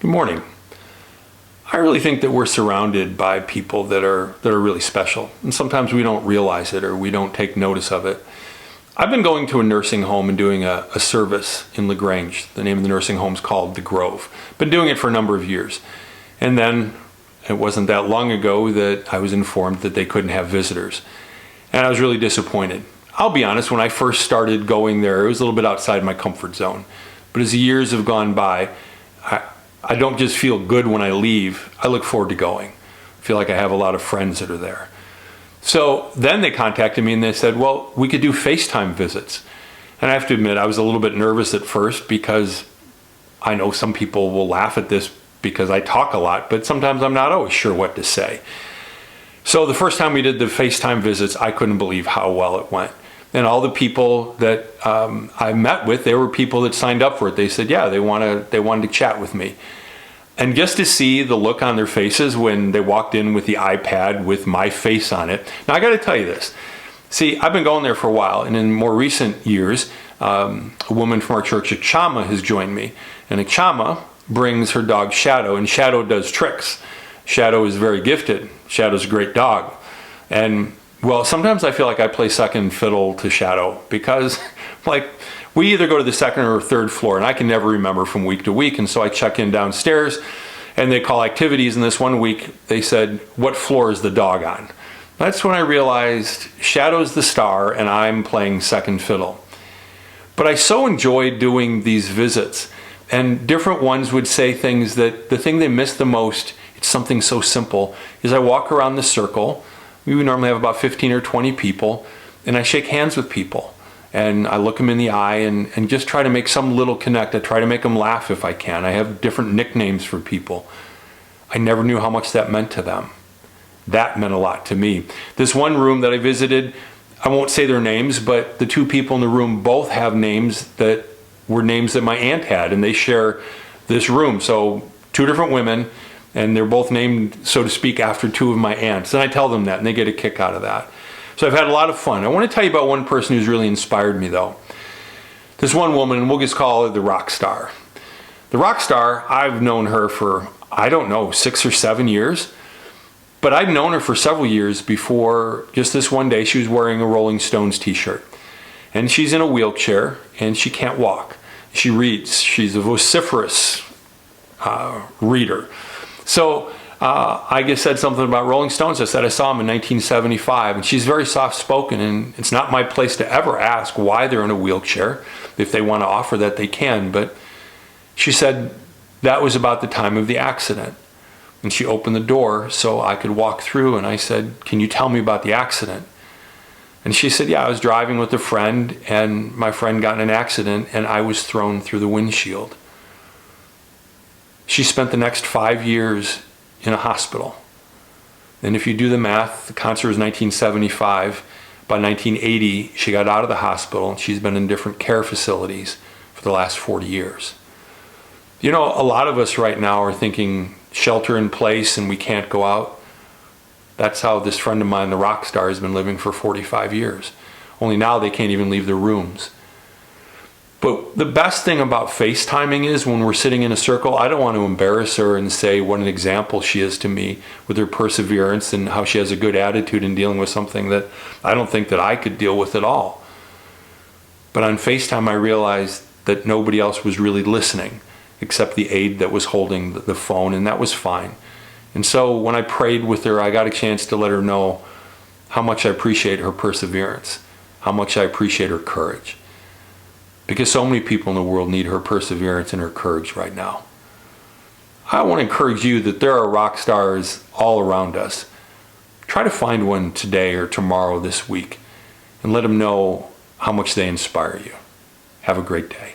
Good morning. I really think that we're surrounded by people that are really special, and sometimes we don't realize it or we don't take notice of it. I've been going to a nursing home and doing a service in LaGrange. The name of the nursing home is called The Grove. Been doing it for a number of years. And then it wasn't that long ago that I was informed that they couldn't have visitors. And I was really disappointed. I'll be honest, when I first started going there, it was a little bit outside my comfort zone. But as the years have gone by, I don't just feel good when I leave, I look forward to going. I feel like I have a lot of friends that are there. So then they contacted me and they said, well, we could do FaceTime visits. And I have to admit, I was a little bit nervous at first because I know some people will laugh at this because I talk a lot, but sometimes I'm not always sure what to say. So the first time we did the FaceTime visits, I couldn't believe how well it went. And all the people that I met with, they were people that signed up for it. They said, yeah, they wanted to chat with me. And just to see the look on their faces when they walked in with the iPad with my face on it. Now, I got to tell you this. See, I've been going there for a while, and in more recent years, a woman from our church, Achama, has joined me. And Achama brings her dog Shadow, and Shadow does tricks. Shadow is very gifted. Shadow's a great dog. And well, sometimes I feel like I play second fiddle to Shadow because, like, we either go to the second or third floor, and I can never remember from week to week. And so I check in downstairs, and they call activities. And this one week, they said, what floor is the dog on? That's when I realized Shadow's the star, and I'm playing second fiddle. But I so enjoyed doing these visits, and different ones would say things that the thing they miss the most, it's something so simple, is I walk around the circle. We normally have about 15 or 20 people, and I shake hands with people. And I look them in the eye and just try to make some little connect. I try to make them laugh if I can. I have different nicknames for people. I never knew how much that meant to them. That meant a lot to me. This one room that I visited, I won't say their names, but the two people in the room both have names that were names that my aunt had, and they share this room. So two different women, and they're both named, so to speak, after two of my aunts. And I tell them that, and they get a kick out of that. So I've had a lot of fun. I want to tell you about one person who's really inspired me, though. This one woman, and we'll just call her the rock star. The rock star, I've known her for, I don't know, 6 or 7 years. But I'd known her for several years before just this one day she was wearing a Rolling Stones t-shirt. And she's in a wheelchair, and she can't walk. She reads. She's a vociferous reader. So I just said something about Rolling Stones. I said I saw them in 1975, and she's very soft-spoken, and it's not my place to ever ask why they're in a wheelchair. If they want to offer that, they can. But she said that was about the time of the accident. And she opened the door so I could walk through, and I said, can you tell me about the accident? And she said, yeah, I was driving with a friend, and my friend got in an accident, and I was thrown through the windshield. She spent the next 5 years in a hospital. And if you do the math, the concert was 1975. By 1980, she got out of the hospital, and she's been in different care facilities for the last 40 years. You know, a lot of us right now are thinking shelter in place and we can't go out. That's how this friend of mine, the rock star, has been living for 45 years. Only now they can't even leave their rooms. But the best thing about FaceTiming is when we're sitting in a circle, I don't want to embarrass her and say what an example she is to me with her perseverance and how she has a good attitude in dealing with something that I don't think that I could deal with at all. But on FaceTime, I realized that nobody else was really listening except the aide that was holding the phone, and that was fine. And so when I prayed with her, I got a chance to let her know how much I appreciate her perseverance, how much I appreciate her courage. Because so many people in the world need her perseverance and her courage right now. I want to encourage you that there are rock stars all around us. Try to find one today or tomorrow this week and let them know how much they inspire you. Have a great day.